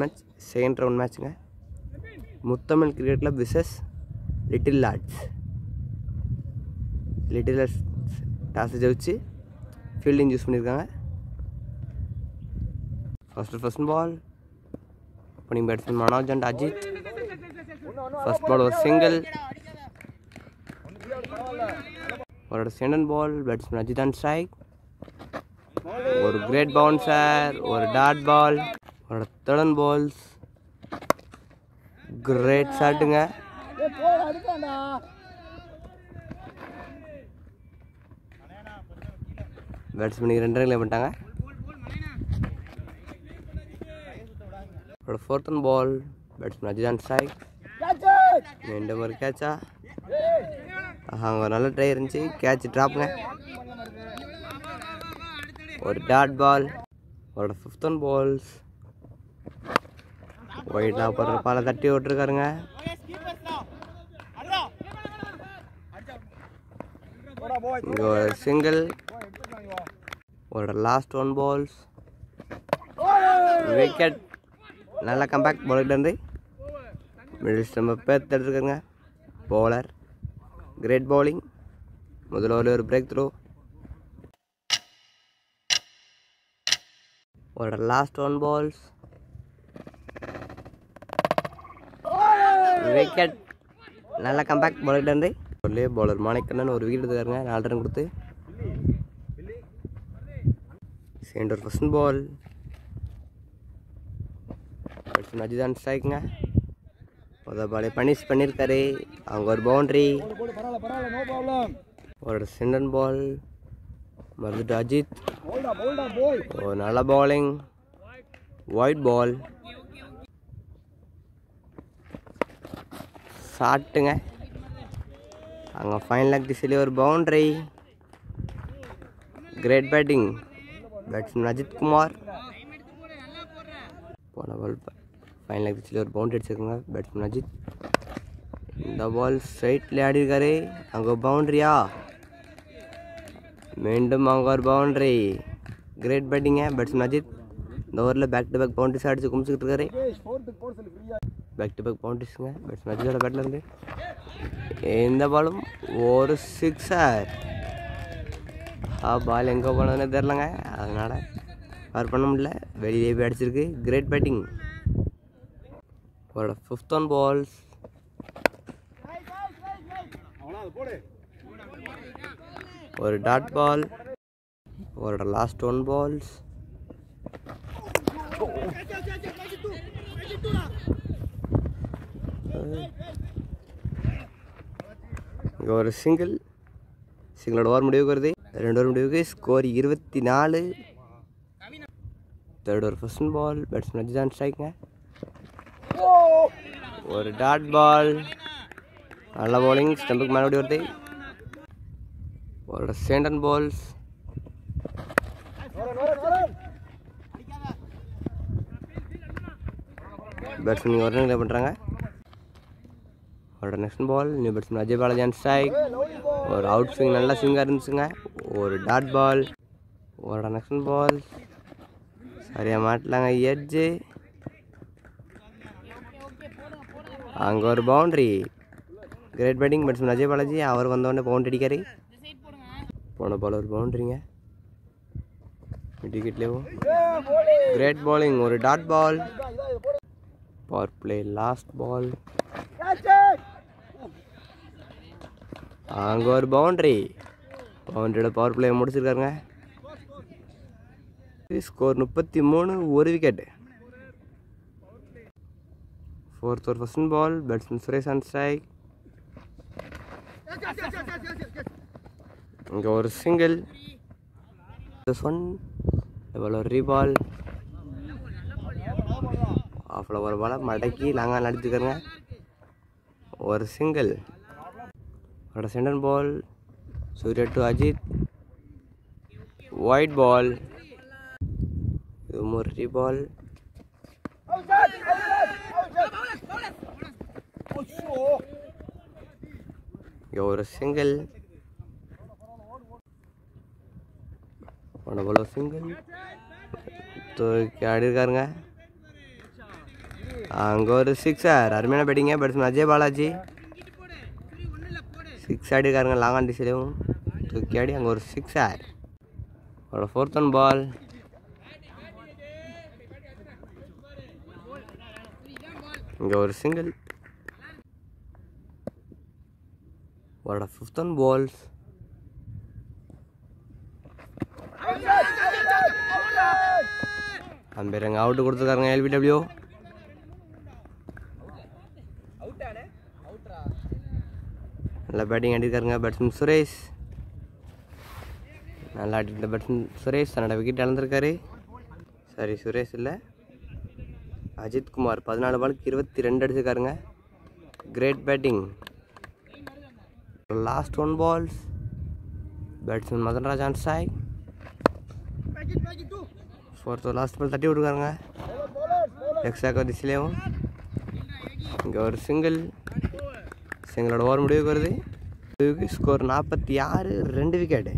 Match second round மேட்ச்சுங்க. Muthamizh cricket club versus Little Lords. Little Lords toss ஜெயிச்சு fielding use பண்ணியிருக்காங்க. First ball opening batsman Manoj and Ajith. First ball ஒரு single. ஒரு second ball batsman Ajith and strike. ஒரு great bouncer, ஒரு dot ball, ஒரு third balls, great ஷாட்டுங்க. பேட்ஸ்மேனுக்கு 2 run பண்ணிட்டாங்க. ஒரு fourth ball batsman Ajith and strike. மீண்டும் ஒரு கேட்சா. அங்கே ஒரு நல்ல ட்ரை இருந்துச்சு, கேட்ச் ட்ராப்புங்க. ஒரு டாட் பால், ஒரு ஃபிஃப்த் பால்ஸ். ஒயிட்டாக போடுற பாலை தட்டி விட்டுருக்காருங்க. இங்கே ஒரு சிங்கிள். ஒரு லாஸ்ட் 1 பால்ஸ், விக்கெட். நல்லா கம்பேக் பவுலர்லேருந்து மிடில் ஸ்டம்பை எடுத்துருக்காருங்க. Bowler great bowling. முதல்ல ஒரு பிரேக் த்ரூ. ஒரு லாஸ்ட் 1 பால்ஸ், விக்கெட். நல்ல கம்பேக் பவுலர்லேருந்து பவுலர் மாணிக்கண்ணன் ஒரு விக்கெட் எடுத்துக்காருங்க. 4 ரன் கொடுத்து. செகண்ட் ஒரு first ball batsman Ajith on ஸ்ட்ரைக்குங்க. ஒரு பாலை பனிஷ் பண்ணியிருக்காரு. அவங்க ஒரு பவுண்ட்ரி. ஒரு செகண்ட் பால் மறுபடியும் அஜித். ஒரு நல்ல பவுலிங், ஒயிட் பால், ஷாட்டுங்க. அங்கே ஃபைனல் ஆக்டிஸ்லேயே ஒரு boundary. Great batting batsman Ajith Kumar. போன பால் ஃபைனல் ஆக்டிஸ்லேயே ஒரு பவுண்ட்ரி அடிச்சிருக்காங்க பேட்ஸ்மேன் அஜித். இந்த பால் ஸ்ட்ரைட்டில் ஆடிருக்காரு. அங்கே பவுண்ட்ரியா? மீண்டும் அவங்க ஒரு பவுண்ட்ரி. Great பேட்டிங்க batsman Ajith. இந்த ஓவரில் பேக் டு பேக் பவுண்ட்ரிஸ் அடித்து குமிச்சிக்கிட்டு இருக்காரு. பேக் டு பேக் பவுண்ட்ரிஸுங்க பேட்ஸ்மேன் அஜித்தோட பேட்லேருந்து. இந்த பாலும் ஒரு சிக்ஸர். பால் எங்கே போனதுன்னு தெரிலங்க, அதனால் கவர் பண்ண முடியல. வெளியே போய் அடிச்சிருக்கு. Great batting. ஒரு ஃபிஃப்த் பால்ஸ், ஒரு டாட் பால், ஒரு லாஸ்ட் 1 பால்ஸ். இங்கே ஒரு சிங்கிளோட ஓவர் முடிவுக்கு வருது. 2 ஓவர் முடிவுக்கு score 24. Third over first ball batsman Ajith on ஸ்ட்ரைக்குங்க. ஒரு டாட் பால், நல்ல பவுலிங், ஸ்டம்புக்கு மேலே வருது. ஒரு செகண்ட் பால்ஸ், பேட்ஸ்மேன் ஒரு ரன் பண்ணுறாங்க. ஒரு next ball new batsman Ajay Balaji on strike. ஒரு அவுட் ஸ்விங், நல்ல ஸ்விங்காக இருந்துச்சுங்க. ஒரு டாட் பால், ஒரு நெக்ஸ்ட் பால் சரியாக மாட்டலாங்க. எட்ஜு. அங்கே ஒரு boundary. Great batting batsman Ajay Balaji. அவர் வந்தோடனே பவுண்ட்ரி அடிக்காரு. போன பால் ஒரு பவுண்ட்ரிங்க. விக்கெட்லேயும் கிரேட் பவுலிங். ஒரு dot ball. Power play last ball. அங்கே ஒரு பவுண்ட்ரி. பவுண்ட்ரியோட பவர் பிளே முடிச்சிருக்காருங்க. ஸ்கோர் 33. ஒரு wicket. Fourth over first ball batsman Suresh on strike. இங்கே ஒரு சிங்கிள். ஒரு ரீபால். ஆஃபில் ஒரு பாலை மடக்கி லாங்காக அடிச்சுக்கிறங்க. ஒரு சிங்கிள். ஒரு second ball Surya to Ajith. Wide ball. இதுவும் ஒரு ரீபால். இங்கே ஒரு சிங்கிள். போன பால் ஒரு சிங்கிள். தூக்கி ஆடி இருக்காருங்க. அங்கே ஒரு சிக்ஸர், அருமையான பேட்டிங்க. பேட்ஸ்மேன் அஜய் பாலாஜி சிக்ஸ் ஆடிருக்காருங்க. லாங் ஆன் டிஸ்லையும் தூக்கி ஆடி அங்கே ஒரு சிக்ஸர். ஒரு 4th on ball. இங்கே ஒரு சிங்கிள். ஒரு 5th on balls. அம்பேருங்க அவுட்டு கொடுத்துருக்காருங்க. LBW நல்லா பேட்டிங் ஆடிருக்காருங்க பேட்ஸ்மேன் சுரேஷ். நல்லா ஆடிட்டு பேட்ஸ்மேன் சுரேஷ் தன்னோட விக்கெட் இழந்திருக்காரு. சரி, சுரேஷ் இல்லை, அஜித் குமார் 14 பாலுக்கு 22 அடிச்சிருக்காருங்க. Great batting. Last 1 balls. Batsman Madanraj on strike. 4th last ball தட்டி விட்டுருக்காருங்க. எக்ஸாக்ட் திசையிலேயும் இங்கே ஒரு சிங்கிள். சிங்களோட ஓவர் முடிவுக்கு வருது. Score 46, 2 wicket.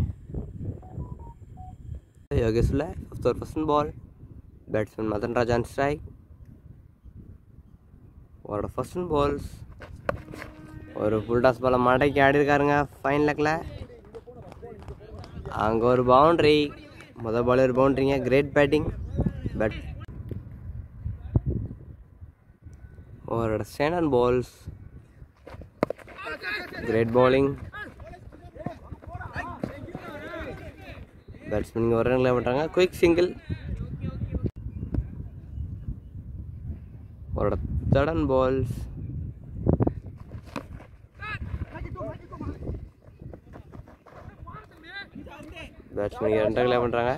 யோகேஷில் 5th over 1st ball. Batsman Madanraj on strike. ஒரு 1st balls. ஒரு ஃபுல் டாஸ் பாலை மடக்கி ஆடிருக்காருங்க ஃபைன் லெக்கில். அங்கே ஒரு பவுண்ட்ரி. முதல் பால் ஒரு பவுண்ட்ரிங்க. Great batting. பட் ஒரு 7 balls. Great bowling. பேட்ஸ்மேன் இங்கே ஒரு ரன்ல பண்ணுறாங்க. Quick single. ஒரு 3rd balls. பேட்ஸ்மேன் இங்கே 2 ரன்ல பண்ணுறாங்க.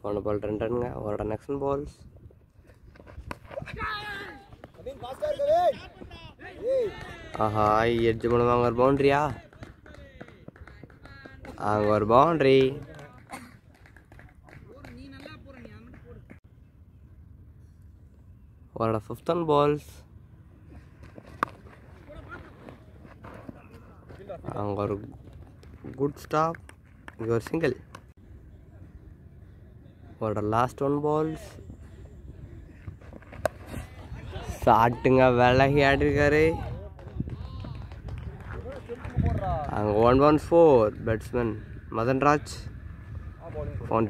போன பால் 2 ரன்னுங்க. ஒரு நெக்ஸ்ட் balls. ஆஹா, எட்ஜ் பண்ணுவாங்க. ஒரு பவுண்ட்ரியா? அங்கே ஒரு பவுண்ட்ரி. ஒரு 5th on balls. அங்கே ஒரு குட் ஸ்டாப். இங்கே ஒரு சிங்கிள். ஒரு லாஸ்ட் 1 balls. ஷாட்டுங்க விலகி ஆடிருக்காரு. அங்கே 1-4. பேட்ஸ்மேன் மதன்ராஜ்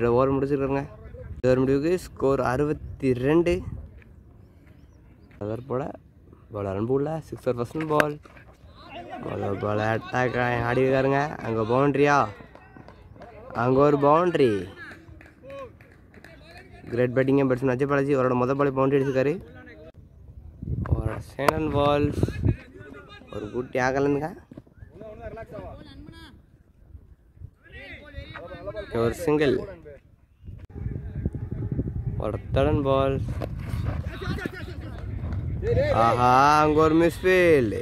ஓவர் முடிச்சிருக்காருங்க. ஓவர் முடிவுக்கு ஸ்கோர் 62. அதர் போல பால் அன்புள்ள 6th over 1st ball. Ball attack ஆடிருக்காருங்க. அங்கே பவுண்ட்ரியா? அங்கே ஒரு boundary. Great பேட்டிங்க. Batsman Ajay Balaji அவரோட முதல் பால் பவுண்ட்ரி அடிச்சிருக்காரு. ஒரு 7 balls. ஒரு குட்டி ஆகலங்க. ஒரு சிங்கிள். ஒரு 3rd balls. ஆஹா, அங்கே ஒரு மிஸ்ஃபீல்டு.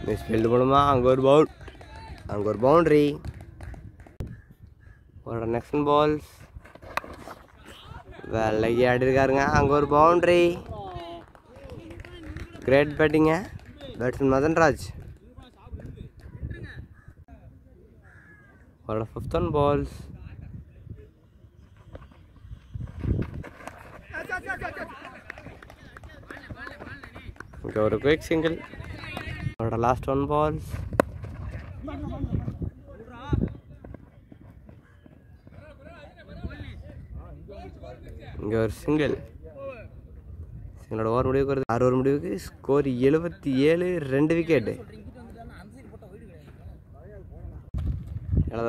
மிஸ்ஃபீல்டு போடுமா? அங்கே ஒரு பவுண்ட்ரி. ஒரு நெக்ஸ்ட் balls. விலகி ஆடிருக்காருங்க. அங்கே ஒரு பவுண்ட்ரி. கிரேட் பேட்டிங்க. பேட்ஸ்மேன் மதன்ராஜ். ஒரு 5th on balls. இங்கே ஒரு குயிக் சிங்கிள். ஒரு லாஸ்ட் 1 balls. இங்கே ஒரு சிங்கிள். சிங்களோட ஓவர் முடிவுக்கு வருது. 6 over முடிவுக்கு ஸ்கோர் 77, 2 விக்கெட்டு.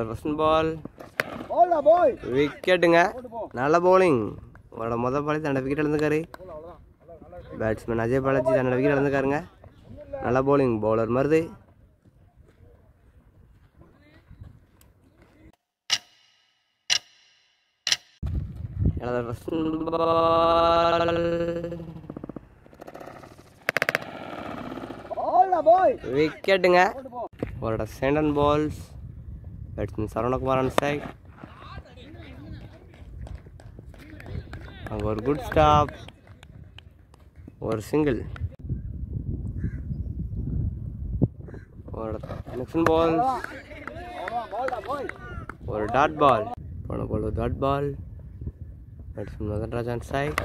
1st ball. விக்கெட்டுங்க. நல்ல பவுலிங். அவரோட முதல் பால் தன்னோட விக்கெட் இழந்துக்காரு. பேட்ஸ்மேன் அஜய் பாலாஜி தன்னோட விக்கெட் இழந்துக்காருங்க. நல்ல பவுலிங். பவுலர் மருது. விக்கெட்டுங்க. ஒரு 7 balls. Batsman Saravanakumar on strike. அங்கே ஒரு குட் ஸ்டாப். ஒரு சிங்கிள். ஒரு நெக்ஸ்ட் balls. ஒரு டாட் பால். போன பால் ஒரு dot ball. Batsman Madan Raj on strike.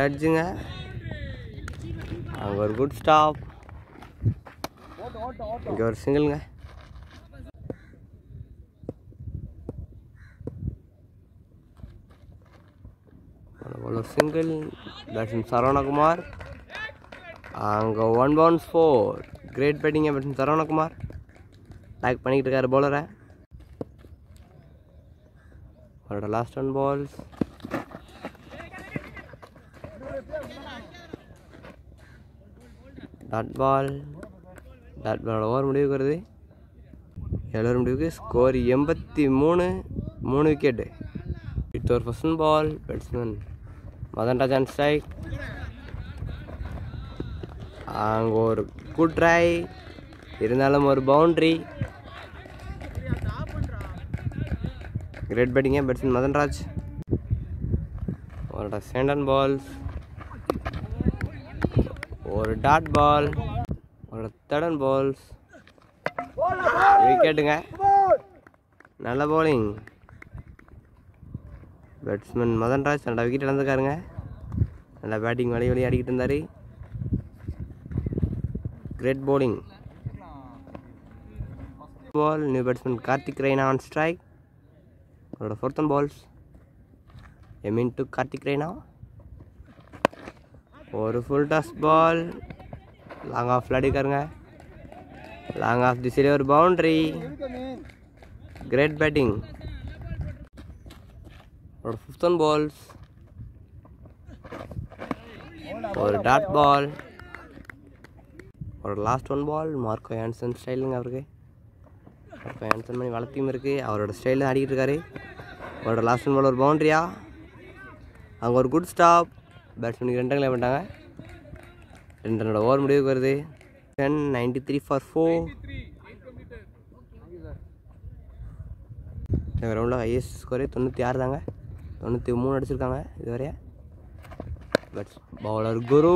எட்ஜுங்க. அங்கே ஒரு குட் ஸ்டாப். இங்கே ஒரு சிங்கிள்ங்க. ஒரு சிங்கிள். பேட்ஸ்மேன் சரவணகுமார். அங்கே 1 bounce 4. Great பேட்டிங்க batsman Saravanakumar. Talk பண்ணிக்கிட்டு இருக்காரு பவுலரை. அவரோட last 1 balls. Dot ball. Dot பாலோட ஓவர் முடிவுக்கு வருது. 7 முடிவுக்கு. ஸ்கோர் 83. 3 விக்கெட்டு. இட்ஸ் ஒரு first ball. Batsman Madan Raj on strike. அங்கே ஒரு குட் ட்ரை. இருந்தாலும் ஒரு boundary. Great பேட்டிங்க batsman Madan Raj. அவரோட செகண்ட் பால்ஸ். ஒரு டாட் பால். அவரோட தேர்ட் பால்ஸ். விக்கெட்டுங்க. நல்ல பவுலிங். பேட்ஸ்மேன் மதன் ராஜ் நல்லா விக்கெட் இழந்துருக்காருங்க. நல்லா பேட்டிங் வழி அடிக்கிட்டு இருந்தார். Great bowling. Ball. New batsman Karthik Raina on strike. அவரோட 4th balls. To Karthik Raina. ஒரு full toss ball. Long off அடிக்காருங்க. லாங் ஆஃப் தி சைடு ஒரு பவுண்ட்ரி. Great batting. அவரோட 5th balls. ஒரு டாட் பால். அவரோட லாஸ்ட் 1 ball. மார்க்கோ ஹான்சன் ஸ்டைலுங்க அவருக்கு. மார்க்கோ ஹான்சன் பண்ணி வளர்த்தியும் இருக்குது. அவரோட ஸ்டைலில் ஆடிக்கிட்டு இருக்காரு. அவரோட லாஸ்ட் 1 ball ஒரு பவுண்ட்ரியா. அங்கே ஒரு குட் ஸ்டாப். பேட்ஸ்மேனுக்கு 2 ரன் பண்ணிட்டாங்க. 2 ரனோட ஓவர் முடிவுக்கு வருது. 93 for 4. இந்த ரவுண்டில் ஹையஸ்ட் ஸ்கோரே 96 தாங்க. 93 அடிச்சிருக்காங்க இதுவரையா. பட்ஸ் பவுலர் குரு.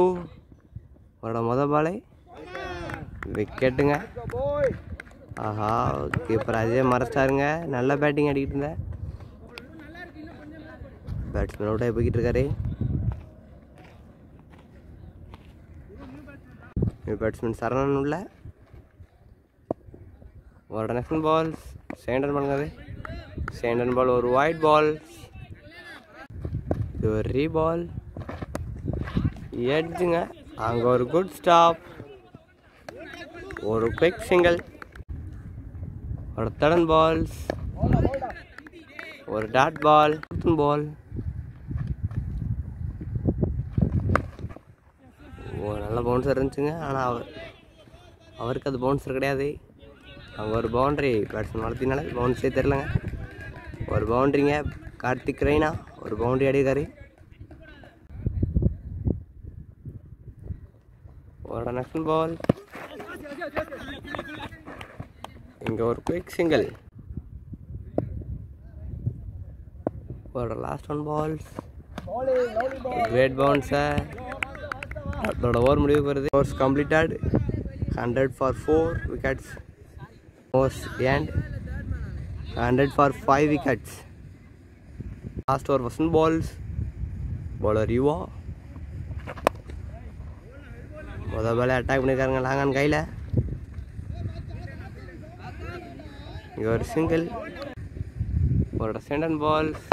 அவரோட மொதல் பாலை விக்கெட்டுங்க. ஆஹா, கீப்பர் அதே மறைச்சிட்டாருங்க. நல்ல பேட்டிங் அடிக்கிட்டு இருந்தேன். பேட்ஸ்மேன் அவுட் ஆகி போய்கிட்டு இருக்காரு. பேட்ஸ்மேன் சரணன் உள்ள. அவரோட நெக்ஸ்ட் பால்ஸ். செகண்ட் ரன் பண்ணுங்க. செகண்ட் பால் ஒரு ஒயிட் பால். இது ஒரு ரீபால். எட்ஜுங்க. அங்கே ஒரு குட் ஸ்டாப். ஒரு குவிக் சிங்கிள். ஒரு தேர்ட் பால்ஸ். ஒரு டாட் பால். பால். நல்ல பவுன்சர் இருந்துச்சுங்க. ஆனால் அவருக்கு அது பவுன்சர் கிடையாது. அங்கே ஒரு பவுண்ட்ரி. பேட்ஸ்மேன் வளர்த்தினால பவுன்ஸே தெரிலங்க. ஒரு பவுண்ட்ரிங்க. கார்த்திக் ரெய்னா ஒரு பவுண்ட்ரி அடிக்காரு. அவரோட நெக்ஸ்ட் பால். இங்கே ஒரு குயிக் சிங்கிள். அவரோட லாஸ்ட் 1 balls. Great bouncer. அதோட ஓவர் முடிவுக்கு வருது. Overs completed. 100 for 4 wickets. Overs end. 100 for 5 wickets. Last over first balls. Bowler Yuva. முதல் பாலே அட்டாக் பண்ணியிருக்காருங்க லாங்கான் கையில். இங்கே ஒரு சிங்கிள். ஒரு செகண்ட் பால்ஸ்.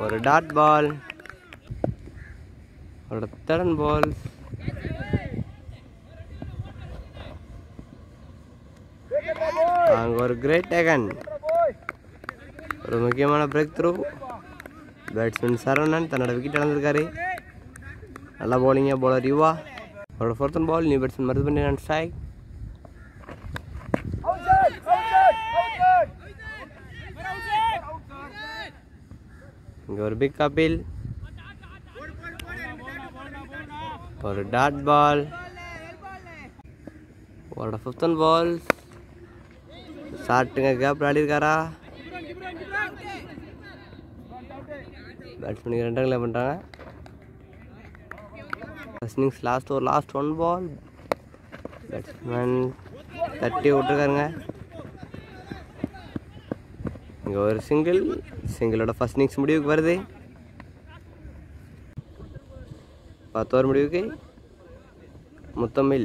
ஒரு டாட் பால். ஒரு தேர்ட் பால்ஸ். அங்கே ஒரு கிரேட் டேகன். ஒரு முக்கியமான பிரேக் த்ரூ. பேட்ஸ்மேன் சரவணன் தன்னோட விக்கெட் இழந்திருக்காரு. நல்லா பவுலிங்க பவுலர் யுவா. அவரோட 4th ball. New batsman Maruthupandi on strike. இங்கே ஒரு பிக் கபில். ஒரு டாட் பால். அவரோட 5th balls. ஷார்ட்டுங்க கேப் ஆடிருக்காரா. பேட்ஸ்மேனுக்கு 2 ரன் பண்ணுறாங்க. Innings last 1 ball. பேட்ஸ்மேன் தட்டி விட்டுருக்காருங்க. இங்கே ஒரு சிங்கிளோட ஃபர்ஸ்ட் இன்னிங்ஸ் முடிவுக்கு வருது. 10 ஓவர் முடிவுக்கு முத்தமிழ்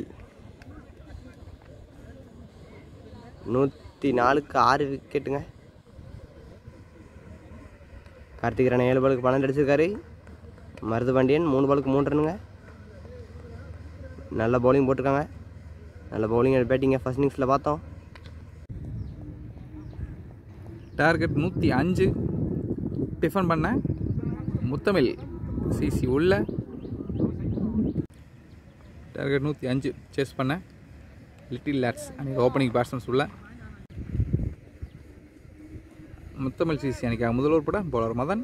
104க்கு 6 விக்கெட்டுங்க. கார்த்திக் ராணா 7 பாலுக்கு 12 அடிச்சிருக்காரு. மருது பாண்டியன் 3 பாலுக்கு 3 ரன்னுங்க. நல்ல பவுலிங் போட்டிருக்காங்க. நல்ல பவுலிங் அண்ட் பேட்டிங்கை ஃபர்ஸ்ட் இன்னிங்ஸில் பார்த்தோம். டார்கெட் 105 டிஃபன் பண்ண முத்தமிழ் சிசி உள்ள. டார்கெட் 105 சேஸ் பண்ண லிட்டில் லேட்ஸ் அன்றைக்கி ஓப்பனிங் பேட்ஸ்மேன்ஸ் உள்ள. முத்தமிழ் சிசி அன்றைக்கி முதல் ஓவர் போட பவுலர் மதன்,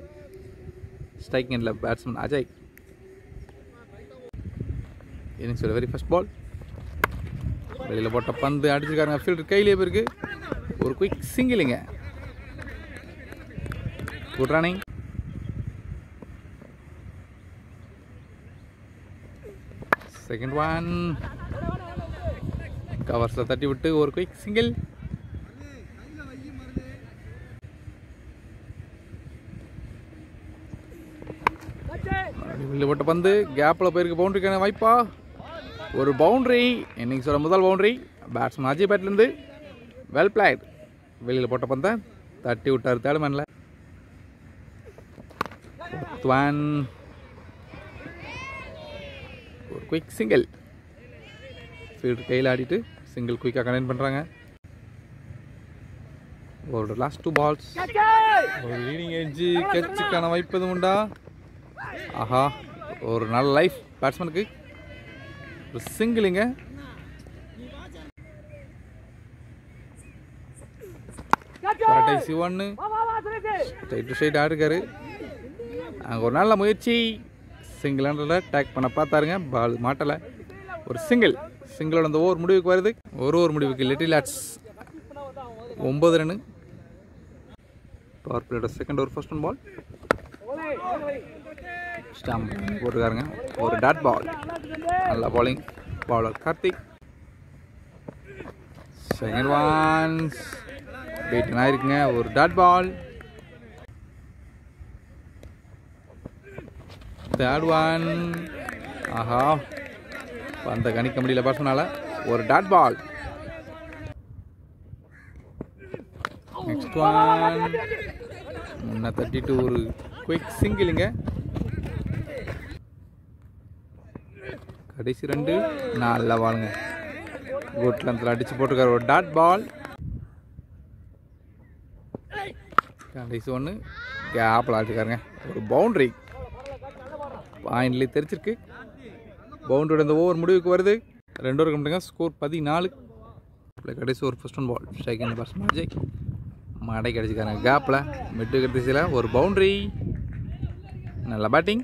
ஸ்ட்ரைக்கிங் எண்டில் பேட்ஸ்மேன் அஜய். இன்னிங்ஸோட வெரி ஃபர்ஸ்ட் பால் வெளியில் போட்ட பந்து அடிச்சிருக்காருங்க. ஃபீல்டர் கையிலே போயிருக்கு. ஒரு குயிக் சிங்கிளிங்க. Good running. செகண்ட் ஒன் கவர்ஸில் தட்டி விட்டு ஒரு குயிக் சிங்கிள். வெளியில் போட்ட பந்து கேப்பில் போயிருக்கு. பவுண்டரிக்கான வாய்ப்பா? ஒரு பவுண்டரி. இன்னிங்ஸோட முதல் பவுண்டரி பேட்ஸ்மேன் அஜய் பேட்லேருந்து. Well played. வெளியில் போட்ட பந்தை தட்டி விட்டார் தேர்ட் மேனில். ஒரு குயிக் சிங்கிள். ஃபீல்டர் கையில் ஆடிட்டு சிங்கிள் குயிக்காக கனெக்ட் பண்ணுறாங்க. ஒரு லாஸ்ட் 2 பால்ஸ். ஒரு லீடிங் எட்ஜு கேட்சுக்கான வாய்ப்பு எதுவும் உண்டா? ஆஹா, ஒரு நல்ல லைஃப் பேட்ஸ்மேனுக்கு. ஒரு சிங்கிளுங்க. கடைசி ஒன்று ஸ்ட்ரைட் டு ஸ்ட்ரைட் ஆடிருக்காரு. அங்கே ஒரு நல்ல முயற்சி. சிங்கிள் ஹண்ட்ரடில் டேக் பண்ண பார்த்தாருங்க. பால் மாட்டலை. ஒரு சிங்கிளோட அந்த ஓவர் முடிவுக்கு வருது. ஒரு ஓவர் முடிவுக்கு லிட்டில் லேட்ஸ் 9 ரன்னு. பவர் பிளேயோட second over first one ball. Stump போட்டுருக்காருங்க. ஒரு டாட் பால். நல்ல bowling bowler Karthik. Second one wide ஆயிருக்குங்க. ஒரு டாட் பால். Third one. ஆஹா, அந்த கணிக்க முடியல பேட்ஸ்மேனால. ஒரு டாட் பால். நெக்ஸ்ட் ஒன் முன்ன தட்டிட்டு ஒரு குயிக் சிங்கிளுங்க. கடைசி 2 நல்ல பாலுங்க. குட் லென்த்தில் அடிச்சு போட்டிருக்காரு. ஒரு டாட் பால். கடைசி 1 கேப்பில் ஆடிருக்காருங்க. ஒரு பவுண்டரி. பாயிண்ட்லேயே தெரிச்சிருக்கு. பவுண்டரியோட இந்த ஓவர் முடிவுக்கு வருது. 2 ஓவர் கம்மிட்டுங்க. ஸ்கோர் 14. கடைசி ஒரு first one ball. Striking batsman Ajay மடை அடிச்சிருக்காங்க. கேப்பில் மிட் விக்கெட் திசையில் ஒரு பவுண்டரி. நல்ல batting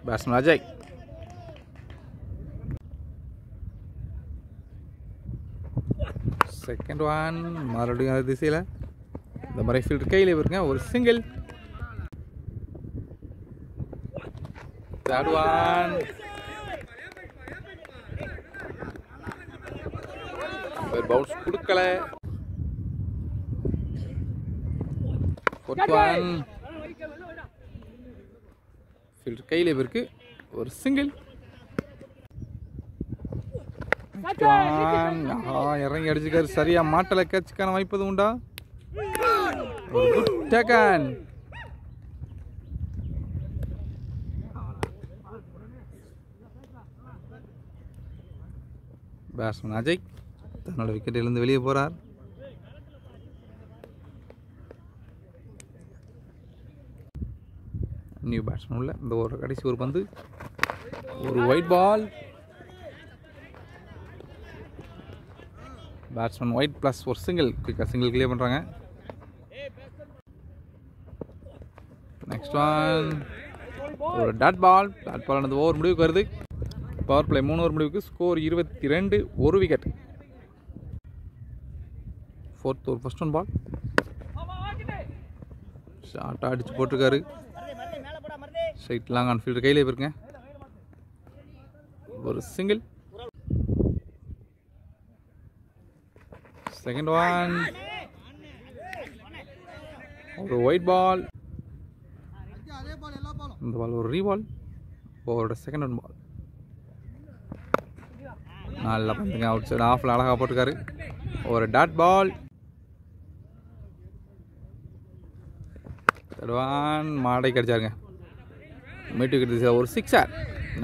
batsman Ajay. Second one மறுபடியும் அந்த திசையில் இந்த மாதிரி ஃபீல்டர் கையில் இருக்குங்க. ஒரு சிங்கிள். தேர்ட் ஒன் பவுன்ஸ் கொடுக்கல. ஃபோர்த் ஒன் ஃபீல்டர் கையில் இருக்கு. ஒரு சிங்கிள். இறங்கி அடிச்சுக்காரு. சரியா மாட்டலை. கேட்சுக்கான வாய்ப்பு எதுவும் உண்டா? ஒரு குட் டேக்கன். பேட்ஸ்மேன் அஜய் தன்னோட விக்கெட்டிலிருந்து வெளியே போறார். நியூ பேட்ஸ்மேன் உள்ள. இந்த ஒரு கடைசி ஒரு பந்து. ஒரு wide ball. Batsman wide plus ஒரு சிங்கிள். குயிக்காக சிங்கிள் கிளியர் பண்ணுறாங்க. நெக்ஸ்ட் ஒன் ஒரு டாட் பால். டாட் பால் அந்த ஓவர் முடிவுக்கு வருது. பவர் பிளே 3 ஓவர் முடிவுக்கு. ஸ்கோர் 22. ஒரு wicket. Fourth over first one ball. ஷார்ட்டாக அடிச்சு போட்டிருக்காரு. ஸ்ட்ரைட் லாங் ஆன் ஃபீல்டர் கையிலே இருக்குங்க. ஒரு சிங்கிள். செகண்ட் ஒன் ஒரு ஒயிட் பால். இந்த பால் ஒரு ரீபால். ஓவரோட செகண்ட் ஒன் பால். நல்லா பந்துங்க. அவுட் சைடு ஆஃபில் அழகாக போட்டிருக்காரு. ஒரு டாட் பால். தடுவான் மாடை கடிச்சாருங்க. மீட்டு கிட்ட ஒரு சிக்ஸர்.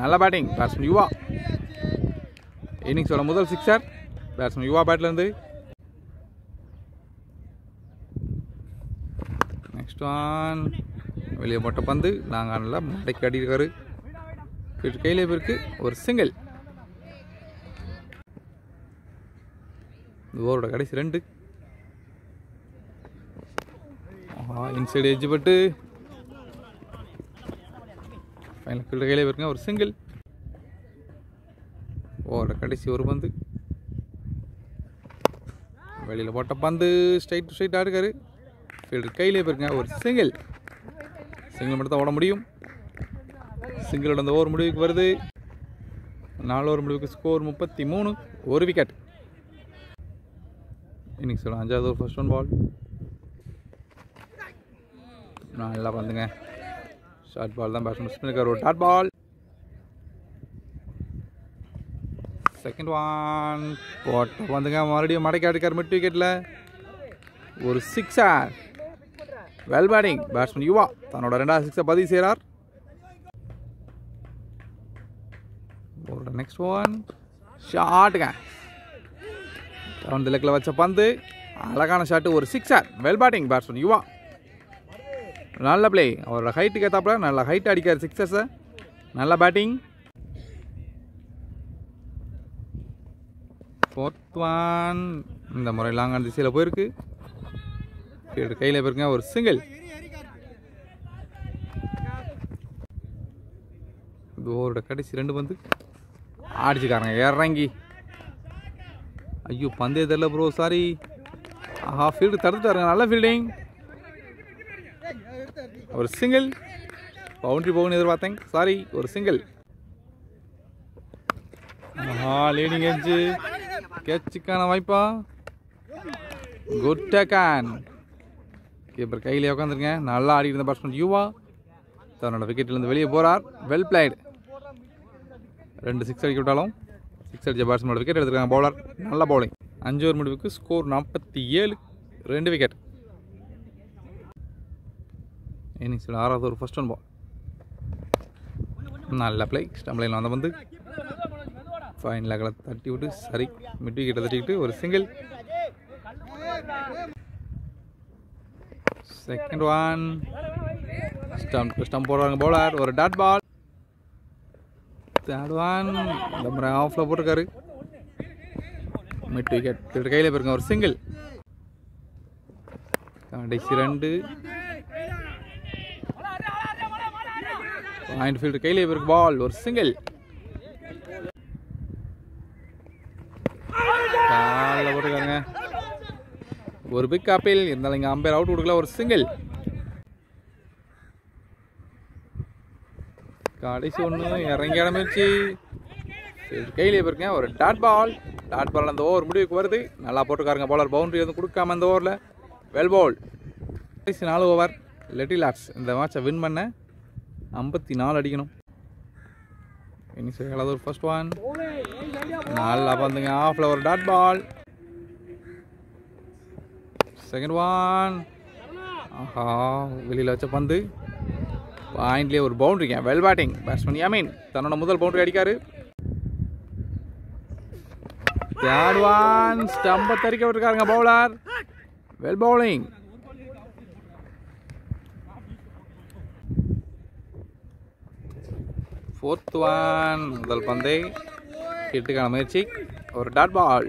நல்ல பேட்டிங் பேட்ஸ்மேன் யுவா. இன்னிங்ஸோட முதல் சிக்ஸர் பேட்ஸ்மேன் யுவா பேட்லேருந்து. நெக்ஸ்ட் ஒன் வெளியே போட்ட பந்து நாங்கள் நல்லா மாடைக்கு அடிக்கிறாரு. கையிலே இருக்கு ஒரு சிங்கிள். ஓவரோட கடைசி 2. இன்சைடு எட்ஜ் பட்டு ஃபைனல் ஃபீல்டர் கையிலே இருக்குங்க ஒரு சிங்கிள். ஓவரோட கடைசி ஒரு பந்து வெளியில் போட்ட பந்து ஸ்ட்ரைட் டு ஸ்ட்ரைட் ஆடுக்காரு. ஃபீல்டர் கையிலே இருக்குங்க ஒரு சிங்கிள். சிங்கிள் மட்டும் தான் ஓட முடியும். சிங்கிளோட அந்த ஓவர் முடிவுக்கு வருது. 4 ஓவர் முடிவுக்கு ஸ்கோர் 33. ஒரு விக்கெட். இன்னிங்ஸ் 5வது ஓவர் ஃபர்ஸ்ட் ஒன் பால். நல்லா வந்துங்க. ஷார்ட் பால் தான் பேட்ஸ்மேன் ஸ்பின்னர். ஒரு டாட் பால். செகண்ட் ஒன் போட்ட வந்துங்க. மறுபடியும் மடக்கி அடிக்கார் மிட் விக்கெட்டில் ஒரு சிக்ஸர். வெல் பேட்டிங் பேட்ஸ்மேன் யுவா தன்னோட 2வது சிக்ஸை பதிவு செய்கிறார். நெக்ஸ்ட் ஒன் ஷாட்டுங்க. ரவுண்ட் லெக்கில் வச்ச பந்து அழகான ஷாட்டு. ஒரு சிக்ஸர். வெல் பேட்டிங் பேட்ஸ்மேன் யுவா. நல்ல பிளே. அவரோட ஹைட்டுக்கு ஏற்றாப்புல நல்ல ஹைட் அடிக்கார் சிக்ஸர்ஸை. நல்ல பேட்டிங். ஃபோர்த் ஒன் இந்த முறை லாங்கான திசையில் போயிருக்கு. கையில் போயிருங்க ஒரு சிங்கிள். ஓவரோட கடைசி 2 பந்து அடிச்சுக்காரங்க இறங்கி. ஐயோ பந்தே தெரியல ப்ரோ, சாரி. ஆஹா ஃபீல்டு தடுத்துட்டாருங்க. நல்ல ஃபீல்டிங். ஒரு சிங்கிள். பவுண்டரி போகணும்னு எதிர்பார்த்தேன், சாரி. ஒரு சிங்கிள். ஆஹா லீடிங் எட்ஜ். கேட்சுக்கான வாய்ப்பா. Good taken. கீப்பர் கையிலே உட்காந்துருங்க. நல்லா ஆடிட்டு இருந்த பேட்ஸ்மேன் யுவா தன்னோட விக்கெட்லேருந்து வெளியே போகிறார். Well blade. 2 சிக்ஸ் அடிக்க விட்டாலும் சிக்ஸ் அடித்த பேட்ஸ்மேனோட விக்கெட் எடுத்துருக்காங்க பவுலர். நல்ல பவுலிங். 5 ஓவர் முடிவுக்கு ஸ்கோர் 47. 2 விக்கெட். இன்னிங்ஸில் 6வது ஓவர் ஃபர்ஸ்ட் ஒன் பால். நல்ல பிளே. ஸ்டம்ப் லைனில் வந்த வந்து ஃபைன் லெக்கில் தட்டி விட்டு சரி மிட் விக்கெட்டை தட்டிக்கிட்டு ஒரு சிங்கிள். செகண்ட் ஒன் ஸ்டம்ப் போடுறாங்க பவுலர். ஒரு டாட் பால். தேர்ட் ஒன் இந்த முறை ஆஃபில் போட்டிருக்காரு. மிட் விக்கெட் கையில் போயிருங்க ஒரு சிங்கிள். கடைசி 2. பாயிண்ட் ஃபீல்டு கையிலே போயிருக்கு பால். ஒரு சிங்கிள். காலில் போட்டிருக்காங்க. ஒரு பிக் அப்பீல் இருந்தாலும் இங்கே அம்பையர் அவுட் கொடுக்கல. ஒரு சிங்கிள். கடைசி 1 இறங்கி இடமிச்சு கையிலே போயிருக்கேன் ஒரு டாட் பால். டாட் பால் அந்த ஓவர் முடிவுக்கு வருது. நல்லா போட்டிருக்காருங்க பவுலர். பவுண்டரி எதுவும் கொடுக்காம அந்த ஓவரில் வெல் பவுல். கடைசி 4 ஓவர் லிட்டில் ஆர்ட்ஸ் இந்த மேட்சை வின் பண்ண 54 அடிக்கணும். இன்னிங்ஸ் 7வது ஓவர் ஃபர்ஸ்ட் ஒன். நல்லா பந்துங்க. ஆஃபில் ஒரு டாட் பால். Second one. ஆஹா வெளியில் வச்ச பந்து பாயிண்ட்லேயே ஒரு பவுண்டரிங்க. வெல் பேட்டிங் பேட்ஸ்மேன் யமீன் தன்னோட முதல் பவுண்டரி அடிக்காரு. தேர்ட் ஒன் ஸ்டம்பை தறிக்க விட்டுருக்காருங்க bowler. Well bowling. Fourth one முதல் பந்தை ஹிட்டுக்கான முயற்சி. ஒரு டாட் பால்.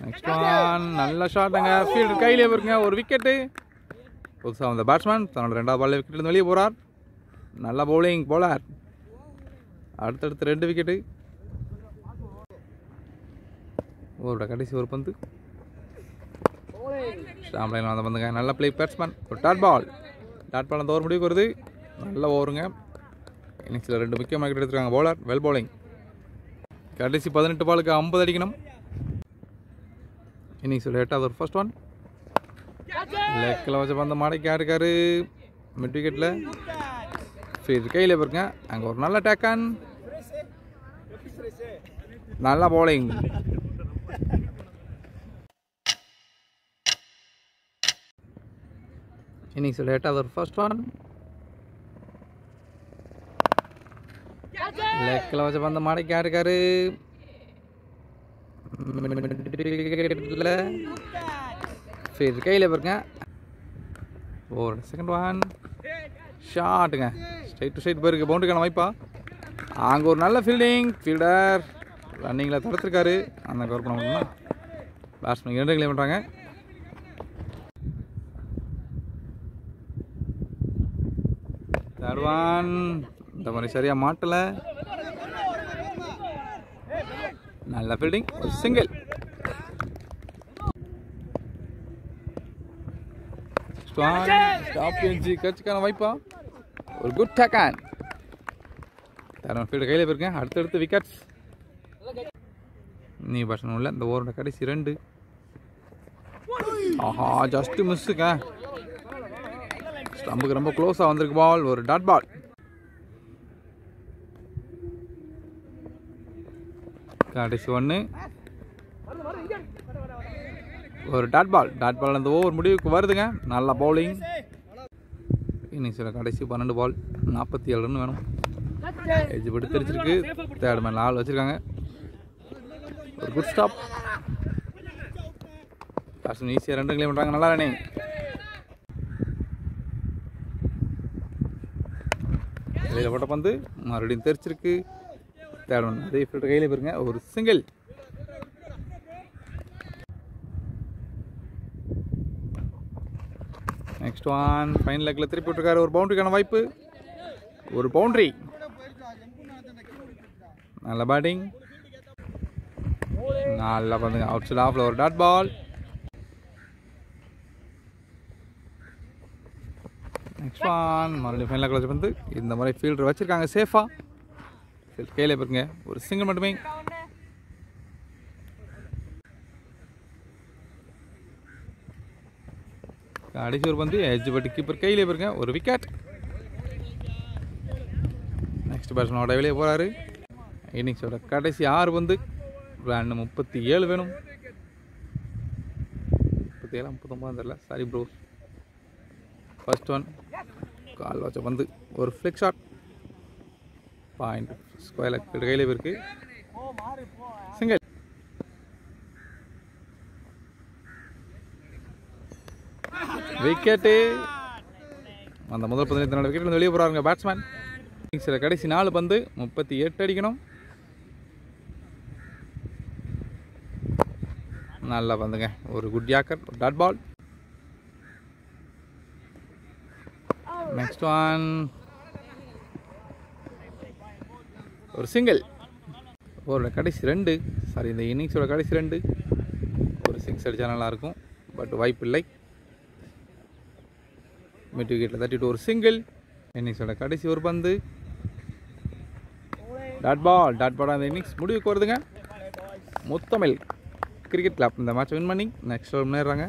நெக்ஸ்ட் ஒன் நல்ல ஷாட்டுங்க. ஃபீல்டு கையிலே இருக்குங்க ஒரு விக்கெட்டு. புதுசாக வந்த பேட்ஸ்மேன் தன்னோட 2வது பால் விக்கெட்லேருந்து வெளியே போகிறார். நல்ல பவுலிங் பவுலர். அடுத்தடுத்து 2 விக்கெட்டு. ஓவரோட கடைசி ஒரு பந்து ஸ்டாம்ப் லைனில் வந்த பந்துங்க. நல்ல பிளே பேட்ஸ்மேன். ஒரு டாட் பால். டாட் பால் அந்த ஓவர் முடிவுக்கு வருது. நல்ல ஓவருங்க. இன்னிங்ஸில் 2 முக்கியமாக விக்கெட் எடுத்துருக்காங்க பவுலர். Well bowling. கடைசி 18 பாலுக்கு 50 அடிக்கணும். இன்னிங்ஸில் 8வது ஒரு ஃபர்ஸ்ட் ஒன். லெக்கில் வச்ச பந்த மாடைக்கு இருக்காரு மிட் விக்கெட்டில். ஃபீல்டு கையில் பாருங்க. அங்கே ஒரு நல்ல டேக்கான், நல்ல பவுலிங். இன்னிங்ஸ் லேட்டாக ஒரு ஃபர்ஸ்ட் ஒன். லெக்கில் வச்ச பந்த மாடைக்கு இருக்காரு ஃபீல்டு கையில் பாருங்க. ஒரு செகண்ட் ஒன் ஷாட்டுங்க. ஸ்ட்ரைட் டு ஸ்ட்ரைட் போயிருக்கு. பவுண்டரிக்கான வாய்ப்பா. அங்கே ஒரு நல்ல ஃபீல்டிங். ஃபீல்டர் ரன்னிங்கில் தடுத்துருக்காரு. அந்த கவர் பண்ண முடியுமா? பேட்ஸ்மேன் 2 கிளை பண்ணுறாங்க. தேர்ட் ஒன் இந்த மாதிரி சரியாக மாட்டலை. நல்ல ஃபீல்டிங். ஒரு சிங்கிள். கட்சிக்கான வாய்ப்பா. ஒரு குட் டேக்கான். ஃபீல்டு கையில் போயிருக்கேன். அடுத்தடுத்து விக்கெட்ஸ். நீ பர்சன் உள்ள இந்த ஓவரோட கடைசி 2. ஆஹா ஜஸ்ட் மிஸ்ஸுங்க. ஸ்டம்புக்கு ரொம்ப க்ளோஸாக வந்திருக்கு பால். ஒரு டாட் பால். கடைசி 1. ஒரு டாட் பால். டாட் பால் அந்த ஓவர் முடிவுக்கு வருதுங்க. நல்ல பவுலிங். இன்னிங்ஸில் கடைசி 12 பால் 47 ரன் வேணும். எஜ் பட்டு தெரிச்சிருக்கு. தேர்ட் மேன் ஆள் வச்சுருக்காங்க. ஒரு குட் ஸ்டாப். பேட்ஸ்மேன் ஈஸியாக 2 கிளை பண்ணுறாங்க. நல்லா ரன்னிங். வெளியில் போட்ட பந்து மறுபடியும் தெரிச்சிருக்கு. தேர்ட் ஒன் அதே ஃபீல்டர் கையில் போயிருங்க. ஒரு சிங்கிள். நெக்ஸ்ட் ஒன் ஃபைனல் லெக்கில் திருப்பி விட்டுருக்காரு. ஒரு பவுண்டரிக்கான வாய்ப்பு. ஒரு பவுண்டரி. நல்ல பேட்டிங். நல்லா பண்ணுங்க. அவுட் சைட் ஆஃப்ல ஒரு டாட் பால். நெக்ஸ்ட் ஒன் மறுபடியும் ஃபைனல் லெக்கில் வந்து இந்த மாதிரி ஃபீல்டர் வச்சுருக்காங்க சேஃபாக. ஃபீல்ட் கையில் போயிருங்க. ஒரு சிங்கிள் மட்டுமே. கடைசி ஒரு பந்து எஜ் பட்டு கீப்பர் கையிலே போயிருங்க. ஒரு விக்கெட். நெக்ஸ்ட் பேட்ஸ்மேனோட வெளியே போகிறாரு. இன்னிங்ஸோட கடைசி 6 பந்து. ரன் 37 வேணும். 37 39 தெரியல. Sorry bro. ஃபர்ஸ்ட் ஒன் கால் வச்ச பந்து. ஒரு flick shot. Point square leg கையிலே போயிருக்கு. சிங்கிள். விக்கெட்டு. அந்த முதல் 14 விக்கெட் வெளியே போகிறாங்க பேட்ஸ்மேன். இன்னிங்ஸில் கடைசி 4 பந்து 38 அடிக்கணும். நல்லா பந்துங்க. ஒரு good yorker. Dot ball. Next one ஒரு சிங்கிள். ஓவரோட கடைசி 2. சாரி இந்த இன்னிங்ஸோட கடைசி 2. ஒரு 6 அடித்தா நல்லாயிருக்கும். பட் வாய்ப்பு இல்லை. மிட் விக்கெட்டில் தட்டிட்டு ஒரு சிங்கிள். இன்னிங்ஸோட கடைசி ஒரு பந்து. Dot ball. Dot ball. அந்த இன்னிங்ஸ் முடிவுக்கு வருதுங்க. முத்தமிழ் கிரிக்கெட் கிளப் இந்த மேட்ச் வின் பண்ணி நெக்ஸ்ட் முன்னேறாங்க.